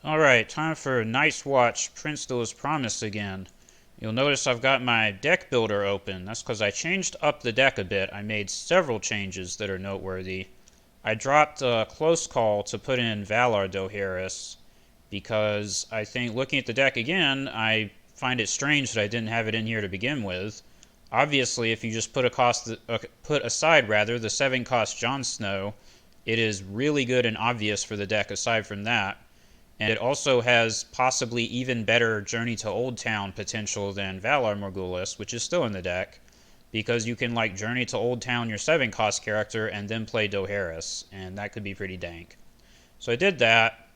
Alright, time for Night's Watch, Prince's Promise again. You'll notice I've got my deck builder open. That's because I changed up the deck a bit. I made several changes that are noteworthy. I dropped a Close Call to put in Valar Dohaeris because I think looking at the deck again, I find it strange that I didn't have it in here to begin with. Obviously, if you just put aside the 7-cost Jon Snow, it is really good and obvious for the deck aside from that. And it also has possibly even better Journey to Old Town potential than Valar Morghulis, which is still in the deck, because you can like Journey to Old Town your 7-cost character and then play Dohaeris, and that could be pretty dank. So I did that.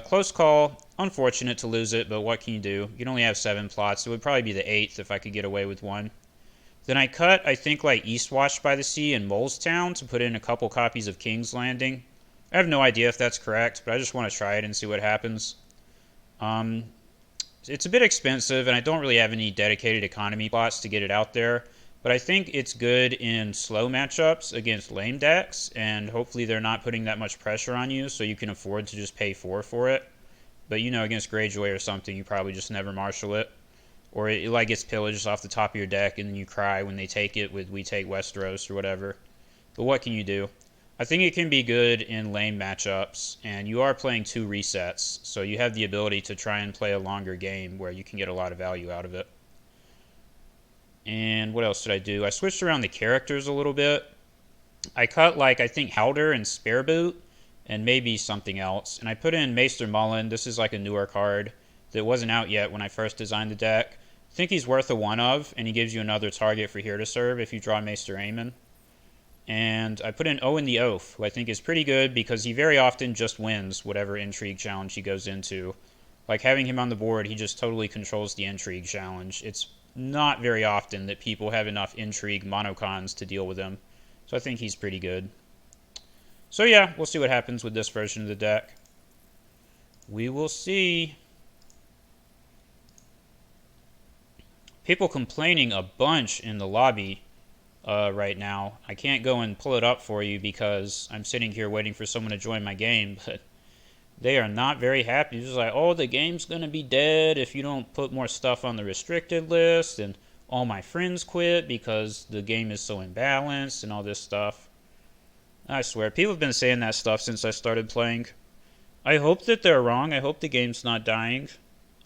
Close Call, unfortunate to lose it, but what can you do? You can only have 7 plots. It would probably be the 8th if I could get away with one. Then I cut, I think, like Eastwatch by the Sea and Mole's Town to put in a couple copies of King's Landing. I have no idea if that's correct, but I just want to try it and see what happens. It's a bit expensive, and I don't really have any dedicated economy plots to get it out there, but I think it's good in slow matchups against lame decks, and hopefully they're not putting that much pressure on you, so you can afford to just pay 4 for it. But, you know, against Greyjoy or something, you probably just never marshal it. Or it like gets pillaged off the top of your deck, and then you cry when they take it with We Take Westeros or whatever. But what can you do? I think it can be good in lane matchups, and you are playing 2 resets, so you have the ability to try and play a longer game where you can get a lot of value out of it. And what else did I do? I switched around the characters a little bit. I cut, like, I think Halder and Spareboot, and maybe something else. And I put in Maester Mullen. This is like a newer card that wasn't out yet when I first designed the deck. I think he's worth a 1 of, and he gives you another target for Here to Serve if you draw Maester Aemon. And I put in Owen the Oath, who I think is pretty good because he very often just wins whatever intrigue challenge he goes into. Like having him on the board, he just totally controls the intrigue challenge. It's not very often that people have enough intrigue monocons to deal with him. So I think he's pretty good. So yeah, we'll see what happens with this version of the deck. We will see. People complaining a bunch in the lobby right now. I can't go and pull it up for you because I'm sitting here waiting for someone to join my game, but they are not very happy. It's just like, oh, the game's going to be dead if you don't put more stuff on the restricted list, and all my friends quit because the game is so imbalanced and all this stuff. I swear, people have been saying that stuff since I started playing. I hope that they're wrong. I hope the game's not dying.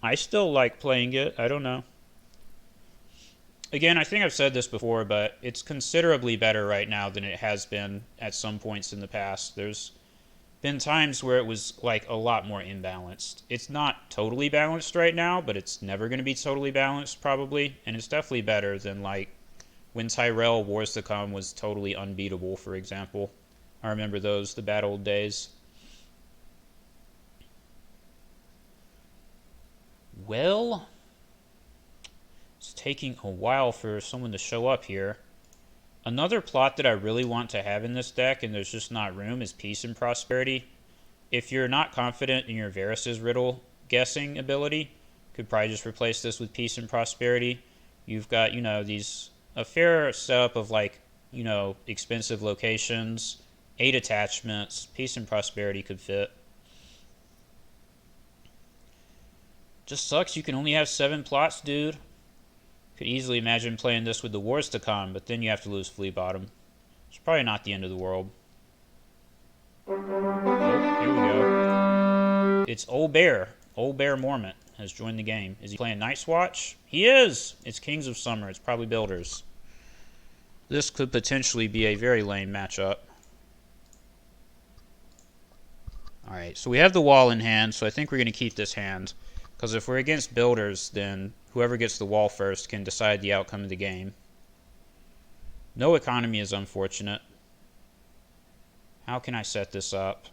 I still like playing it. I don't know. Again, I think I've said this before, but it's considerably better right now than it has been at some points in the past. There's been times where it was like a lot more imbalanced. It's not totally balanced right now, but it's never going to be totally balanced probably, and it's definitely better than like when Tyrell Wars to Come was totally unbeatable, for example. I remember those, the bad old days. Well, it's taking a while for someone to show up here. Another plot that I really want to have in this deck, and there's just not room, is Peace and Prosperity. If you're not confident in your Varys' Riddle guessing ability, could probably just replace this with Peace and Prosperity. You've got, you know, a fair setup of like, you know, expensive locations, 8 attachments. Peace and Prosperity could fit. Just sucks you can only have 7 plots, dude. Could easily imagine playing this with the Wars to Come, but then you have to lose Flea Bottom. It's probably not the end of the world. Oh, here we go. It's Old Bear. Old Bear Mormont has joined the game. Is he playing Night's Watch? He is! It's Kings of Summer. It's probably Builders. This could potentially be a very lame matchup. Alright, so we have the wall in hand, so I think we're going to keep this hand. Because if we're against Builders, then whoever gets the wall first can decide the outcome of the game. No economy is unfortunate. How can I set this up?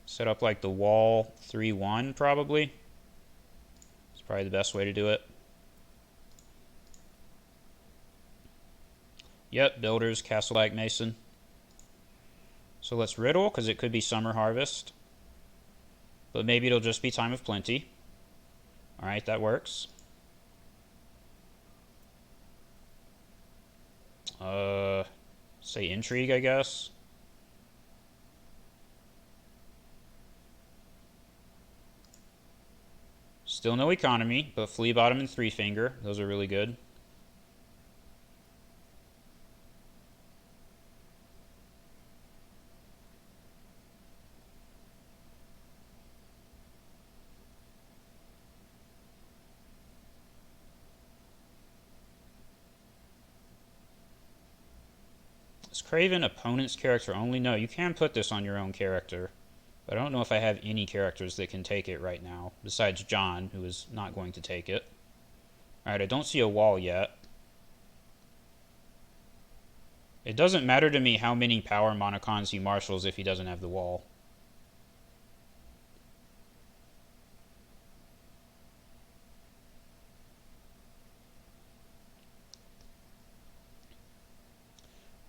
Set up like the wall 3-1 probably. It's probably the best way to do it. Yep, Builders, Castle Like Mason. So let's riddle, because it could be Summer Harvest. But maybe it'll just be Time of Plenty. Alright, that works. Say Intrigue, I guess. Still no economy, but Flea Bottom and Three Finger. Those are really good. Is Craven opponent's character only? No, you can put this on your own character. But I don't know if I have any characters that can take it right now, besides John, who is not going to take it. Alright, I don't see a wall yet. It doesn't matter to me how many power monocons he marshals if he doesn't have the wall.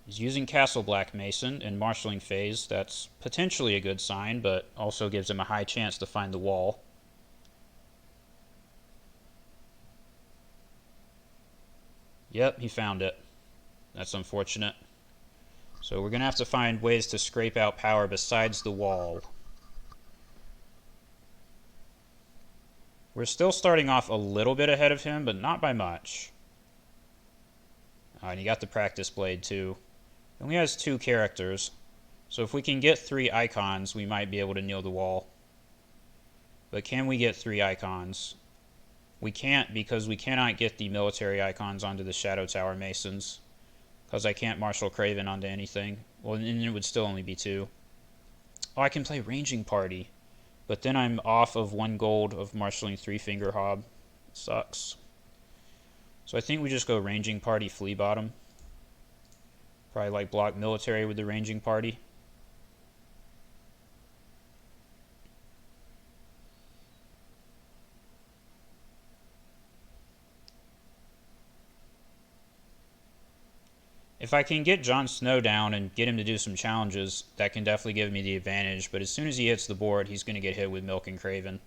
He's using Castle Black Mason in marshalling phase. That's potentially a good sign, but also gives him a high chance to find the wall. Yep, he found it. That's unfortunate. So we're going to have to find ways to scrape out power besides the wall. We're still starting off a little bit ahead of him, but not by much. And he got the practice blade too. He only has 2 characters, so if we can get 3 icons, we might be able to kneel the wall. But can we get 3 icons? We can't, because we cannot get the military icons onto the Shadow Tower Masons. Because I can't marshal Craven onto anything. Well, and it would still only be 2. Oh, I can play Ranging Party. But then I'm off of 1 gold of marshaling Three Finger Hob. Sucks. So I think we just go Ranging Party, Flea Bottom. Probably like block military with the Ranging Party. If I can get Jon Snow down and get him to do some challenges, that can definitely give me the advantage. But as soon as he hits the board, he's going to get hit with Milk and Craven.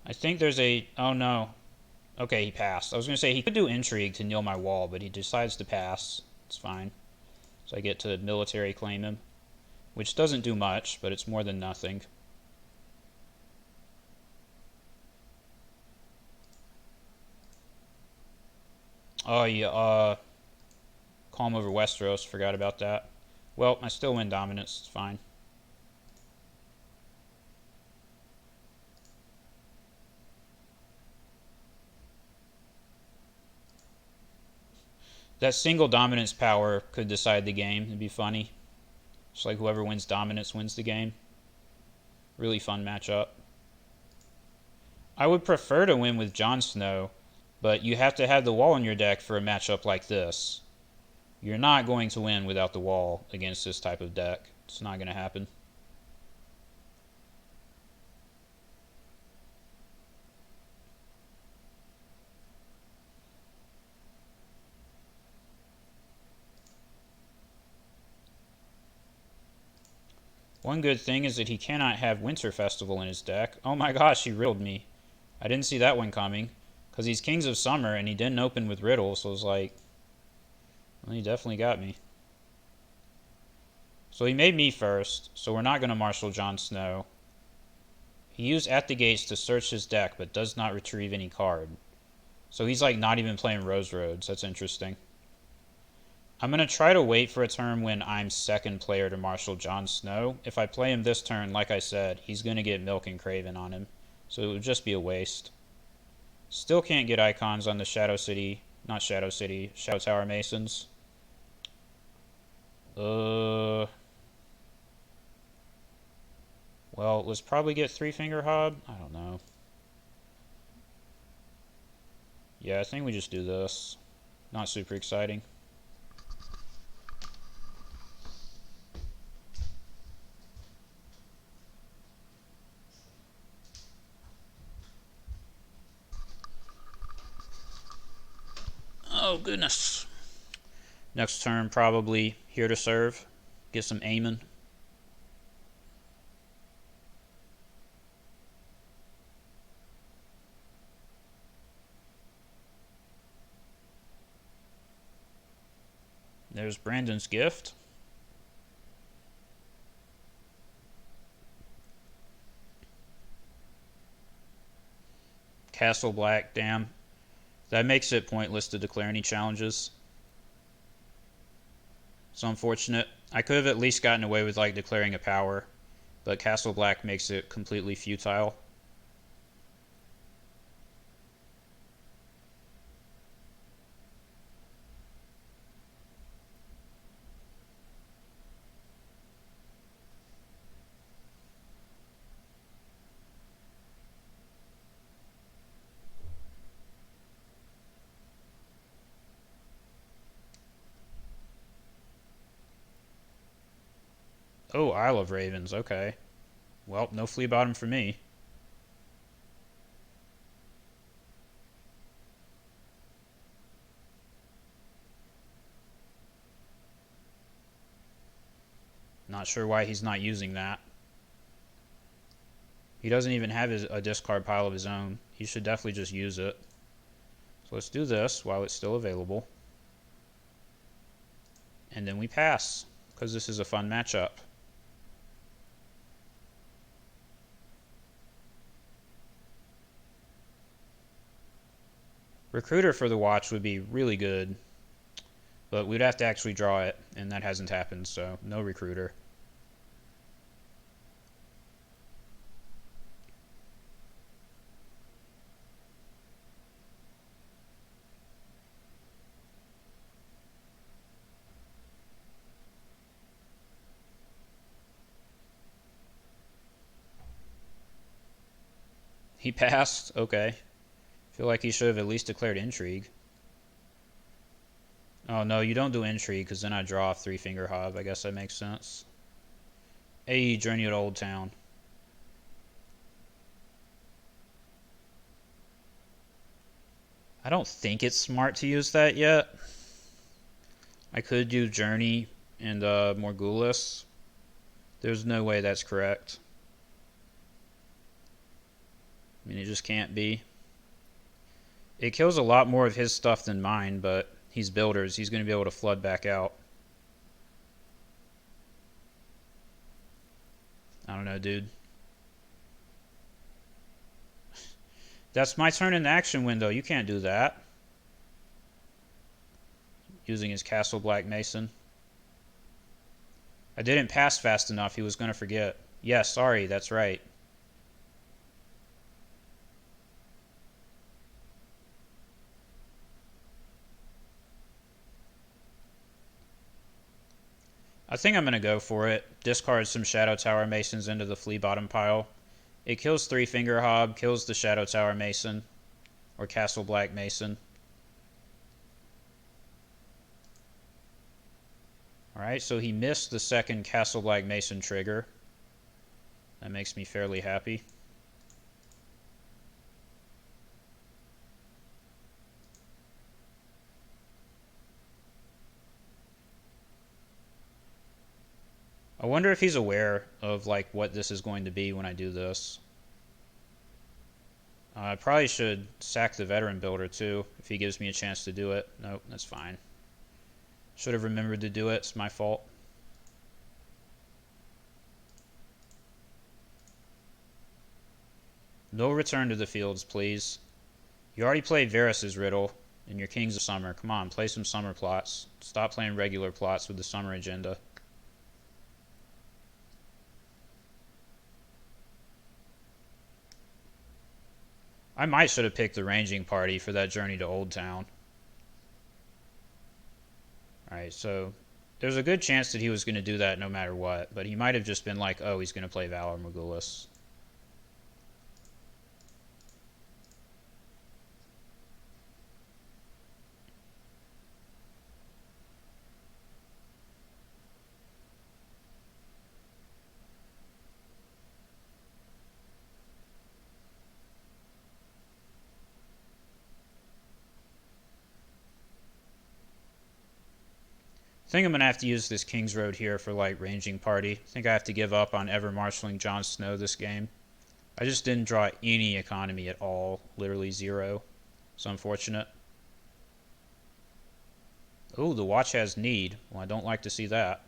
I think there's a... Oh, no. Okay, he passed. I was going to say he could do Intrigue to kneel my wall, but he decides to pass. It's fine. So I get to military claim him, which doesn't do much, but it's more than nothing. Oh, yeah, Calm over Westeros. Forgot about that. Well, I still win dominance. It's fine. That single dominance power could decide the game. It'd be funny. Just like whoever wins dominance wins the game. Really fun matchup. I would prefer to win with Jon Snow, but you have to have the wall in your deck for a matchup like this. You're not going to win without the wall against this type of deck. It's not going to happen. One good thing is that he cannot have Winter Festival in his deck. Oh my gosh, he riddled me. I didn't see that one coming. Because he's Kings of Summer and he didn't open with Riddle, so I was like, well, he definitely got me. So he made me first, so we're not going to marshal Jon Snow. He used At the Gates to search his deck, but does not retrieve any card. So he's like not even playing Rose Roads. That's interesting. I'm going to try to wait for a turn when I'm second player to marshal Jon Snow. If I play him this turn, like I said, he's going to get Milk and Craven on him. So it would just be a waste. Still can't get icons on the Shadow Tower Masons. Well, let's probably get Three Finger Hob. I don't know. Yeah, I think we just do this. Not super exciting. Oh, goodness. Next turn, probably Here to Serve. Get some aiming. There's Brandon's gift. Castle Black, damn. That makes it pointless to declare any challenges. It's unfortunate. I could have at least gotten away with like declaring a power, but Castle Black makes it completely futile. Oh, Isle of Ravens, okay. Well, no flea bottom for me. Not sure why he's not using that. He doesn't even have a discard pile of his own. He should definitely just use it. So let's do this while it's still available. And then we pass, because this is a fun matchup. Recruiter for the watch would be really good, but we'd have to actually draw it, and that hasn't happened, so no recruiter. He passed, okay. Feel like he should have at least declared intrigue. Oh no, you don't do intrigue, because then I draw off Three Finger Hob. I guess that makes sense. Hey, Journey to Old Town. I don't think it's smart to use that yet. I could do Journey and Morgulus. There's no way that's correct. I mean, it just can't be. It kills a lot more of his stuff than mine, but he's builders. He's going to be able to flood back out. I don't know, dude. That's my turn in the action window. You can't do that. Using his Castle Black Mason. I didn't pass fast enough. He was going to forget. Yeah, sorry. That's right. I think I'm going to go for it. Discard some Shadow Tower Masons into the Flea Bottom pile. It kills Three Finger Hob, kills the Shadow Tower Mason, or Castle Black Mason. Alright, so he missed the second Castle Black Mason trigger. That makes me fairly happy. I wonder if he's aware of like what this is going to be when I do this. I probably should sack the veteran builder too if he gives me a chance to do it. Nope, that's fine. Should have remembered to do it. It's my fault. No return to the fields, please. You already played Varys' Riddle and your Kings of Summer. Come on, play some summer plots. Stop playing regular plots with the summer agenda. I might should have picked the ranging party for that journey to Old Town. Alright, so there's a good chance that he was going to do that no matter what, but he might have just been like, oh, he's going to play Valor Morgulus. I think I'm going to have to use this King's Road here for like ranging party. I think I have to give up on ever marshaling Jon Snow this game. I just didn't draw any economy at all. Literally zero. It's unfortunate. Oh, the watch has need. Well, I don't like to see that.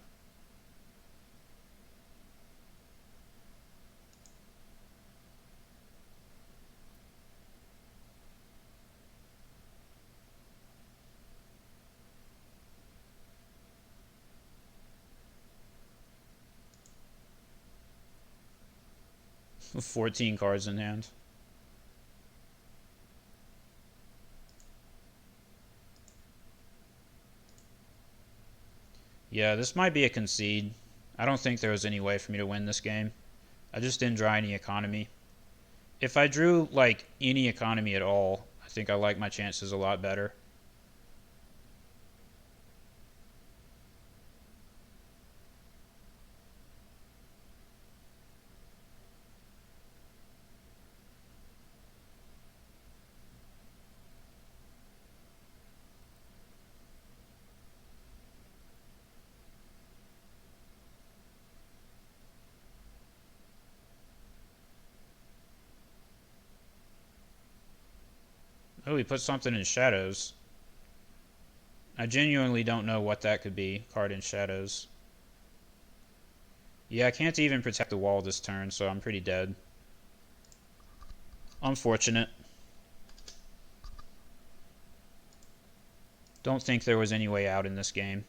With 14 cards in hand. Yeah, this might be a concede. I don't think there was any way for me to win this game. I just didn't draw any economy. If I drew, like, any economy at all, I think I like my chances a lot better. Oh, he put something in shadows. I genuinely don't know what that could be. Card in shadows. Yeah, I can't even protect the wall this turn, so I'm pretty dead. Unfortunate. Don't think there was any way out in this game.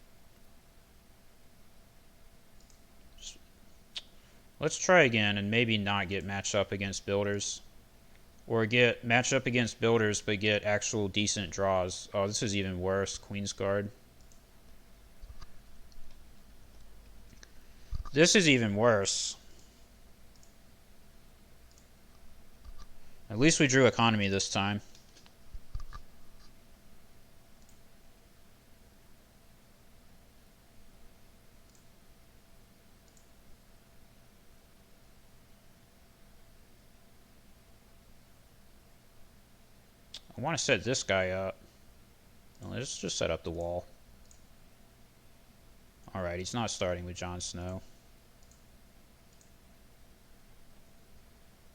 Let's try again and maybe not get matched up against builders. Or get matched up against builders but get actual decent draws. Oh, this is even worse. Queen's Guard. This is even worse. At least we drew economy this time. I want to set this guy up. Let's just set up the wall. Alright, he's not starting with Jon Snow.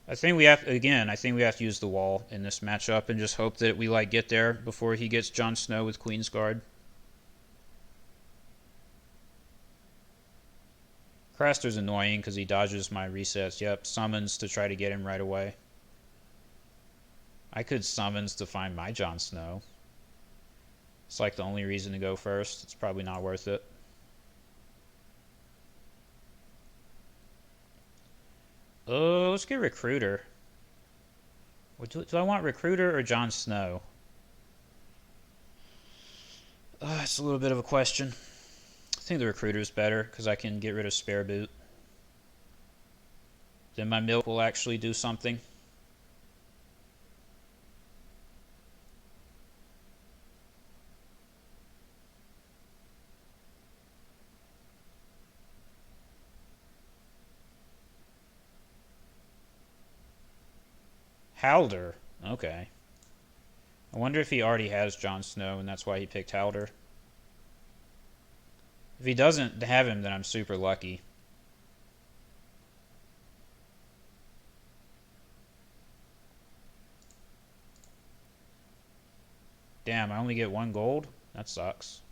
I think we have to use the wall in this matchup and just hope that we like get there before he gets Jon Snow with Queen's Guard. Craster's annoying because he dodges my resets. Yep, summons to try to get him right away. I could summons to find my Jon Snow. It's like the only reason to go first. It's probably not worth it. Oh, let's get Recruiter. Do I want Recruiter or Jon Snow? It's a little bit of a question. I think the Recruiter's better because I can get rid of Spare Boot. Then my milk will actually do something. Halder. Okay. I wonder if he already has Jon Snow and that's why he picked Halder. If he doesn't have him, then I'm super lucky. Damn, I only get 1 gold? That sucks.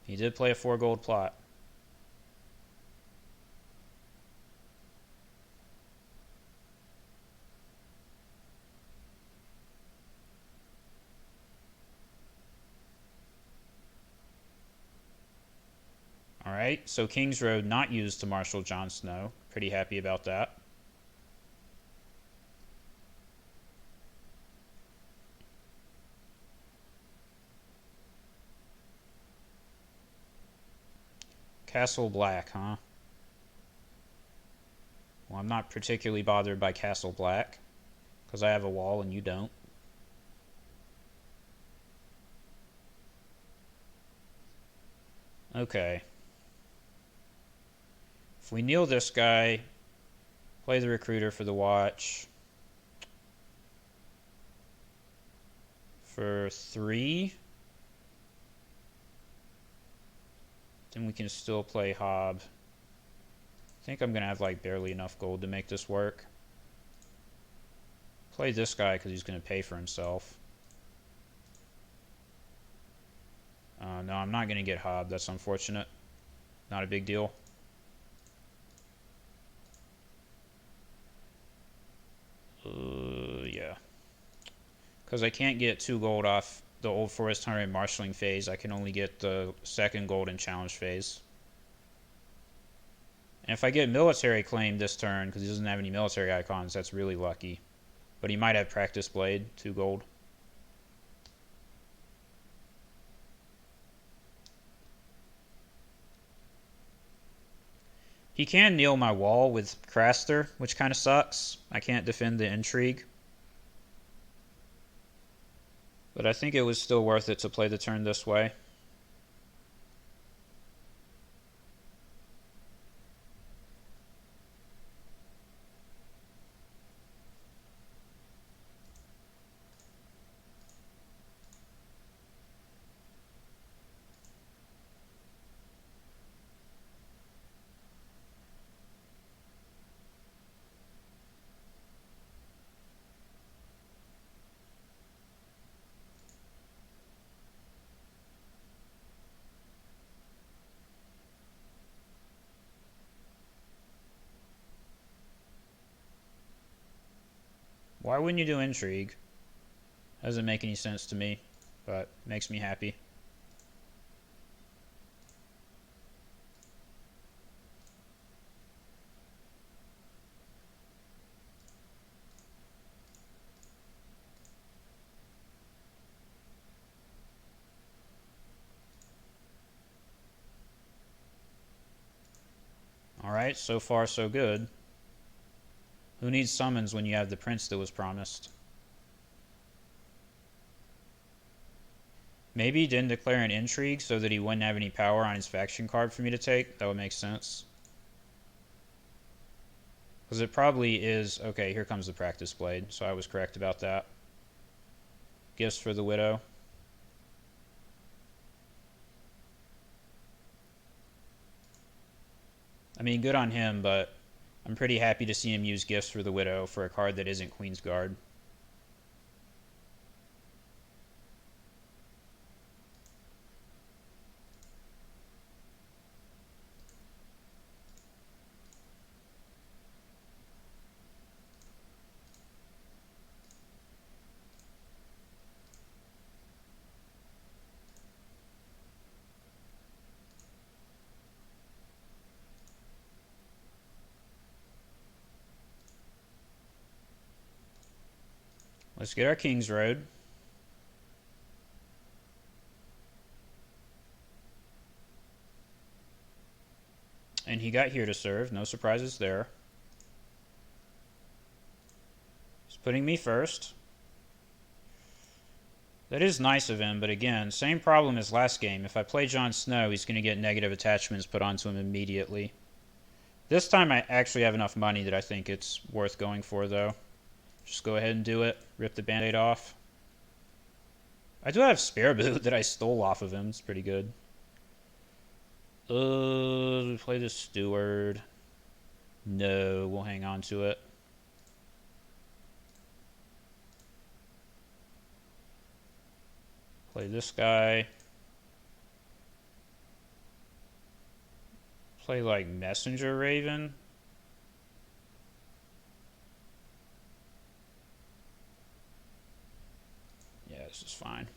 He did play a 4 gold plot. Alright, so King's Road not used to marshal Jon Snow. Pretty happy about that. Castle Black, huh? Well, I'm not particularly bothered by Castle Black, because I have a wall and you don't. Okay. If we kneel this guy, play the Recruiter for the watch. For 3. Then we can still play Hob. I think I'm going to have like barely enough gold to make this work. Play this guy because he's going to pay for himself. No, I'm not going to get hobbed. That's unfortunate. Not a big deal. Yeah. Because I can't get 2 gold off the Old Forest Hunter and Marshalling phase. I can only get the 2nd gold in Challenge phase. And if I get Military Claim this turn, because he doesn't have any military icons, that's really lucky. But he might have Practice Blade, 2 gold. He can kneel my wall with Craster, which kind of sucks. I can't defend the Intrigue. But I think it was still worth it to play the turn this way. Why wouldn't you do Intrigue? Doesn't make any sense to me, but makes me happy. Alright, so far so good. Who needs summons when you have the prince that was promised? Maybe he didn't declare an Intrigue so that he wouldn't have any power on his faction card for me to take. That would make sense. Because it probably is... Okay, here comes the Practice Blade, so I was correct about that. Gifts for the Widow. I mean, good on him, but I'm pretty happy to see him use Gifts for the Widow for a card that isn't Queen's Guard. Let's get our King's Road. And he got Here to Serve. No surprises there. He's putting me first. That is nice of him, but again, same problem as last game. If I play Jon Snow, he's going to get negative attachments put onto him immediately. This time I actually have enough money that I think it's worth going for, though. Just go ahead and do it. Rip the band-aid off. I do have Spare Boot that I stole off of him. It's pretty good. Play the Steward. No, we'll hang on to it. Play this guy. Play like Messenger Raven. Yeah, this is fine.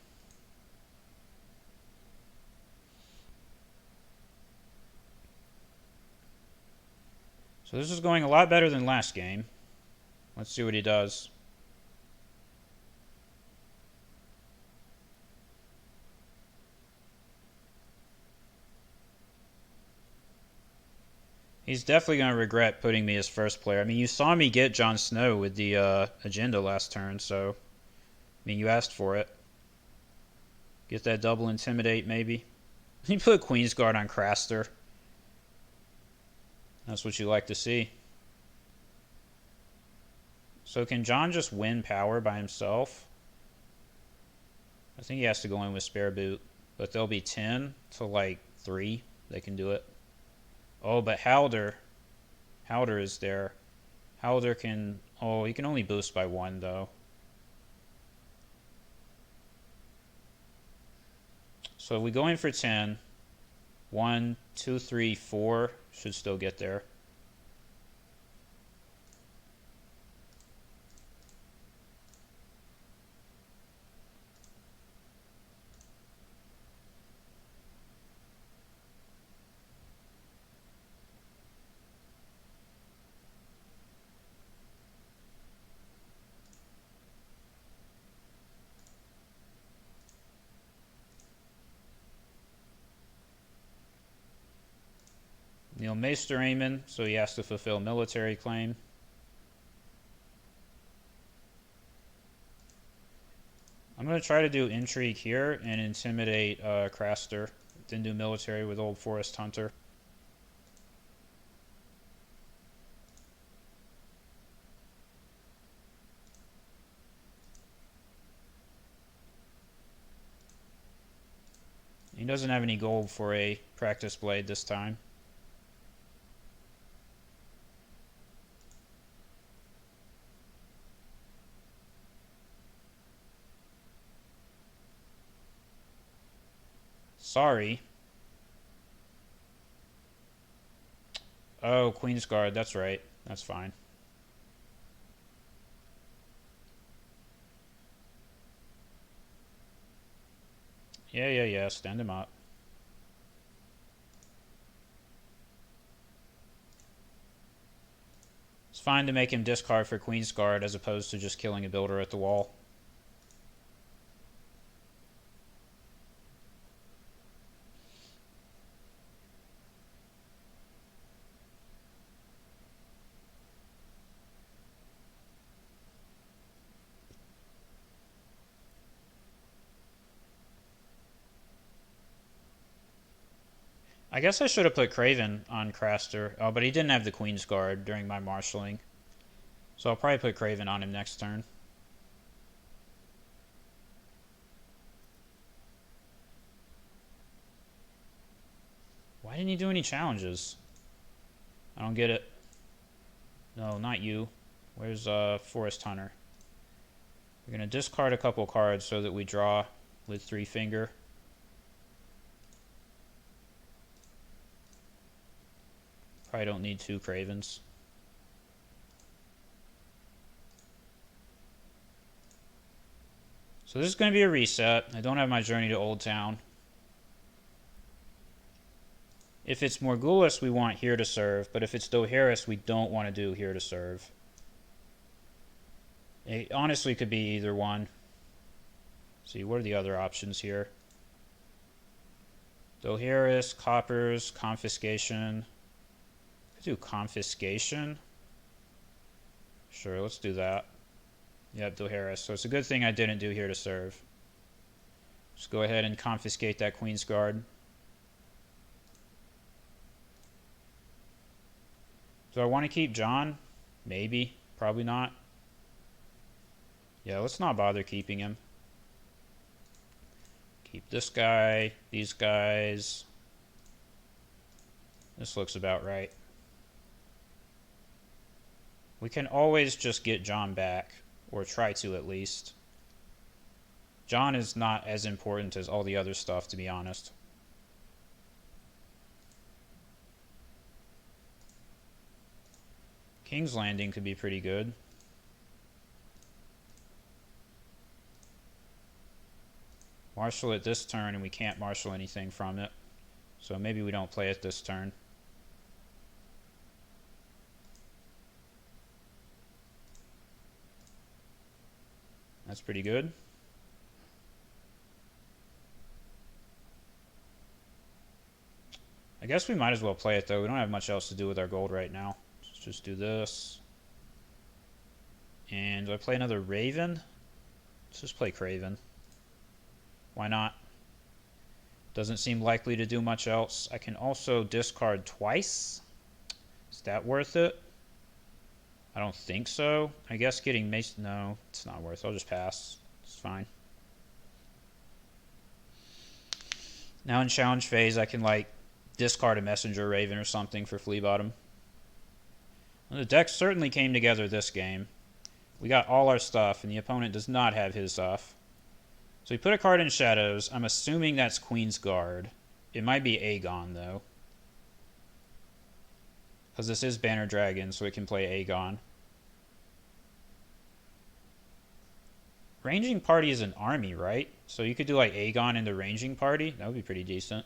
So this is going a lot better than last game. Let's see what he does. He's definitely going to regret putting me as first player. I mean, you saw me get Jon Snow with the agenda last turn, so... I mean, you asked for it. Get that double Intimidate, maybe. You put Queen's Guard on Craster. That's what you like to see. So can Jon just win power by himself? I think he has to go in with Spare Boot. But they'll be 10 to like 3. They can do it. Oh, but Halder is there. Halder can... Oh, he can only boost by 1, though. So So we go in for 10. 1, 2, 3, 4 should still get there. Neil Maester Amon, so he has to fulfill military claim. I'm going to try to do intrigue here and intimidate Craster. Then do military with Old Forest Hunter. He doesn't have any gold for a practice blade this time. Sorry. Oh, Queen's Guard, that's right. That's fine. Yeah, stand him up. It's fine to make him discard for Queen's Guard as opposed to just killing a builder at the wall. I guess I should have put Craven on Craster. Oh, but he didn't have the Queen's Guard during my marshalling. So I'll probably put Craven on him next turn. Why didn't he do any challenges? I don't get it. No, not you. Where's Forest Hunter? We're going to discard a couple cards so that we draw with 3 finger. Probably don't need 2 Cravens. So this is going to be a reset. I don't have my Journey to Old Town. If it's Morghulis, we want Here to Serve, but if it's Dohaeris, we don't want to do Here to Serve. It honestly could be either one. Let's see, what are the other options here? Dohaeris, Coppers, Confiscation. Could do Confiscation. Sure, let's do that. Yep, Dohaeris. So it's a good thing I didn't do Here to Serve. Just go ahead and confiscate that Queen's Guard. Do I want to keep John? Maybe. Probably not. Yeah, let's not bother keeping him. Keep this guy, these guys. This looks about right. We can always just get John back, or try to at least. John is not as important as all the other stuff, to be honest. King's Landing could be pretty good. Marshal it this turn, and we can't marshal anything from it. So maybe we don't play it this turn. That's pretty good. I guess we might as well play it, though. We don't have much else to do with our gold right now. Let's just do this. And do I play another Raven? Let's just play Craven. Why not? Doesn't seem likely to do much else. I can also discard twice. Is that worth it? I don't think so. I guess getting Mace... No, it's not worth it. I'll just pass. It's fine. Now in challenge phase, I can, like, discard a Messenger Raven or something for Flea Bottom. Well, the deck certainly came together this game. We got all our stuff, and the opponent does not have his stuff. So we put a card in Shadows. I'm assuming that's Queen's Guard. It might be Aegon, though. Because this is Banner Dragon, so it can play Aegon. Ranging Party is an army, right? So you could do like Aegon in the Ranging Party. That would be pretty decent.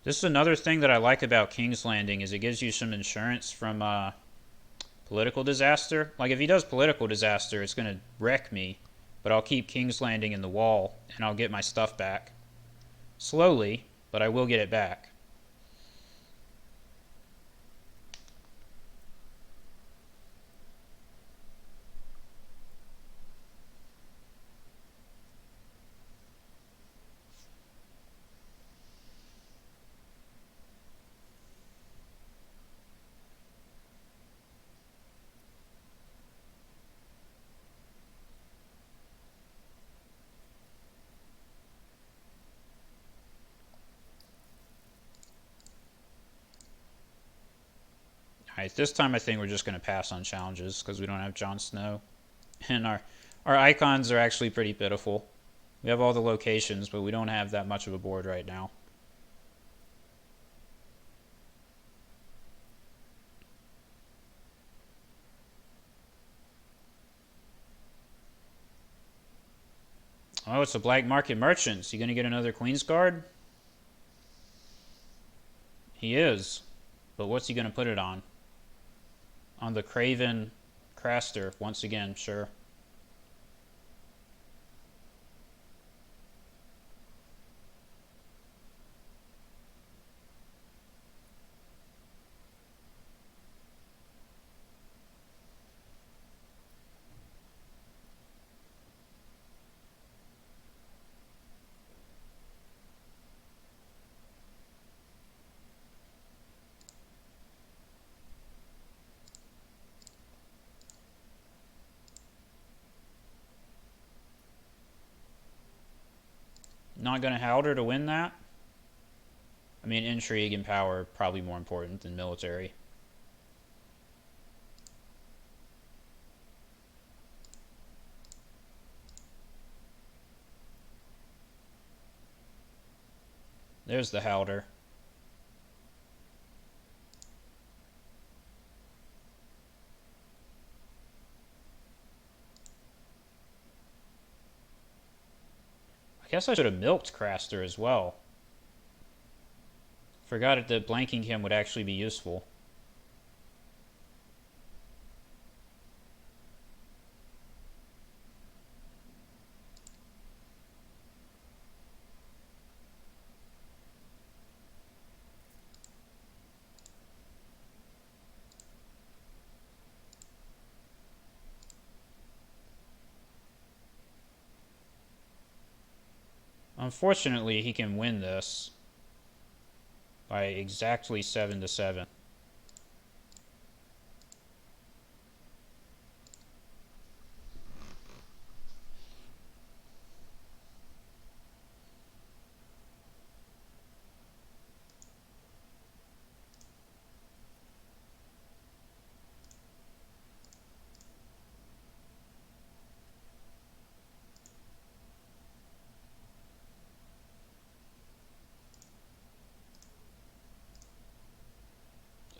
This is another thing that I like about King's Landing is it gives you some insurance from political disaster. Like if he does political disaster, it's going to wreck me, but I'll keep King's Landing in the wall and I'll get my stuff back. Slowly, but I will get it back. Alright, this time I think we're just going to pass on challenges because we don't have Jon Snow. And our icons are actually pretty pitiful. We have all the locations, but we don't have that much of a board right now. Oh, it's a black market merchant. Is he going to get another Queen's Guard? He is. But what's he going to put it on? On the Craven Craster, once again, sure. Not going to Halder to win that? I mean, intrigue and power are probably more important than military. There's the Halder. I guess I should have milked Craster as well. Forgot that blanking him would actually be useful. Unfortunately, he can win this by exactly 7-7.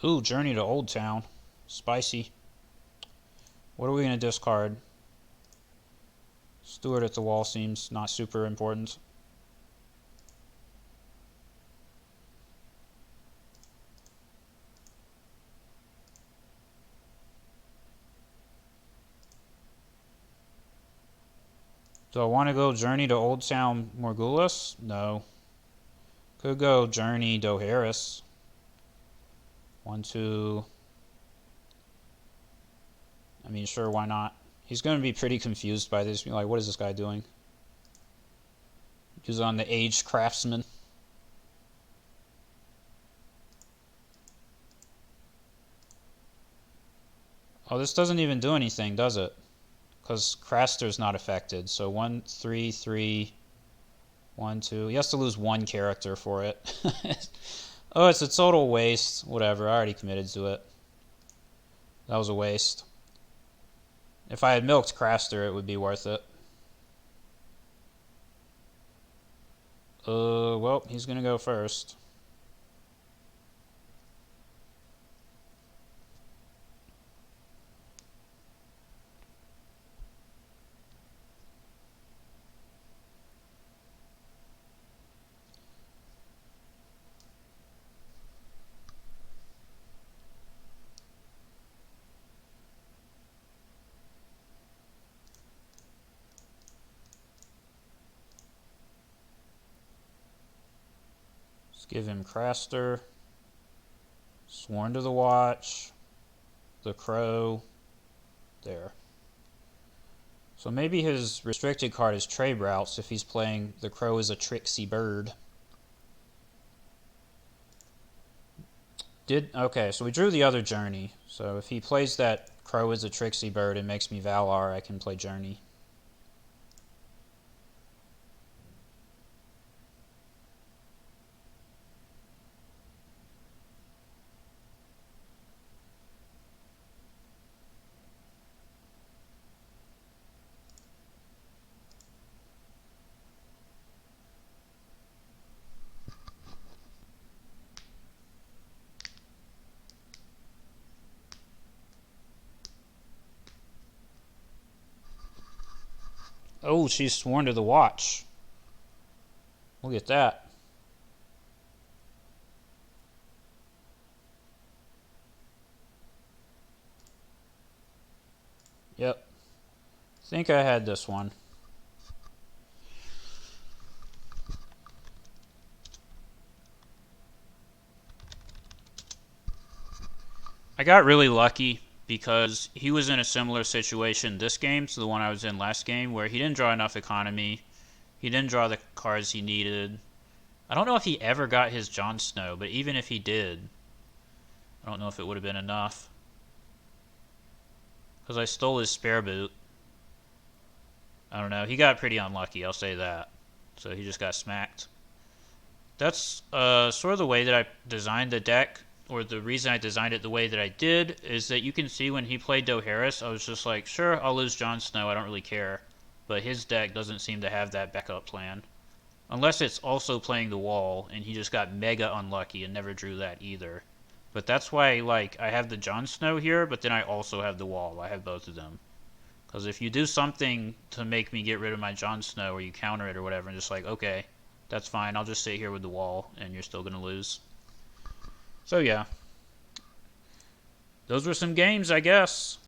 Ooh, Journey to Old Town. Spicy. What are we going to discard? Steward at the Wall seems not super important. Do I want to go Journey to Old Town Morgulis? No. Could go Journey Dohaeris. 1, 2. I mean, sure, why not? He's going to be pretty confused by this. Like, what is this guy doing? He's on the Aged Craftsman. Oh, this doesn't even do anything, does it? Because Craster's not affected. So 1, 3, 3, 1, 2. He has to lose one character for it. Oh, it's a total waste. Whatever, I already committed to it. That was a waste. If I had milked Craster, it would be worth it. Well, he's gonna go first. Let's give him Craster. Sworn to the Watch. The Crow. There. So maybe his restricted card is Trade Routes if he's playing the Crow as a tricksy bird. Okay, so we drew the other Journey. So if he plays that Crow as a tricksy bird and makes me Valar, I can play Journey. Oh, she's sworn to the Watch. Look at that. Yep. Think I had this one. I got really lucky because he was in a similar situation this game to the one I was in last game where he didn't draw enough economy. He didn't draw the cards he needed. I don't know if he ever got his Jon Snow, but even if he did, I don't know if it would have been enough. Because I stole his spare boot. I don't know. He got pretty unlucky, I'll say that. So he just got smacked. That's sort of the way that I designed the deck, or the reason I designed it the way that I did, is that you can see when he played Dohaeris, I was just like, sure, I'll lose Jon Snow, I don't really care. But his deck doesn't seem to have that backup plan. Unless it's also playing the wall, and he just got mega unlucky and never drew that either. But that's why, like, I have the Jon Snow here, but then I also have the wall. I have both of them. Because if you do something to make me get rid of my Jon Snow, or you counter it or whatever, and just like, okay, that's fine, I'll just sit here with the wall, and you're still going to lose. So yeah. Those were some games, I guess.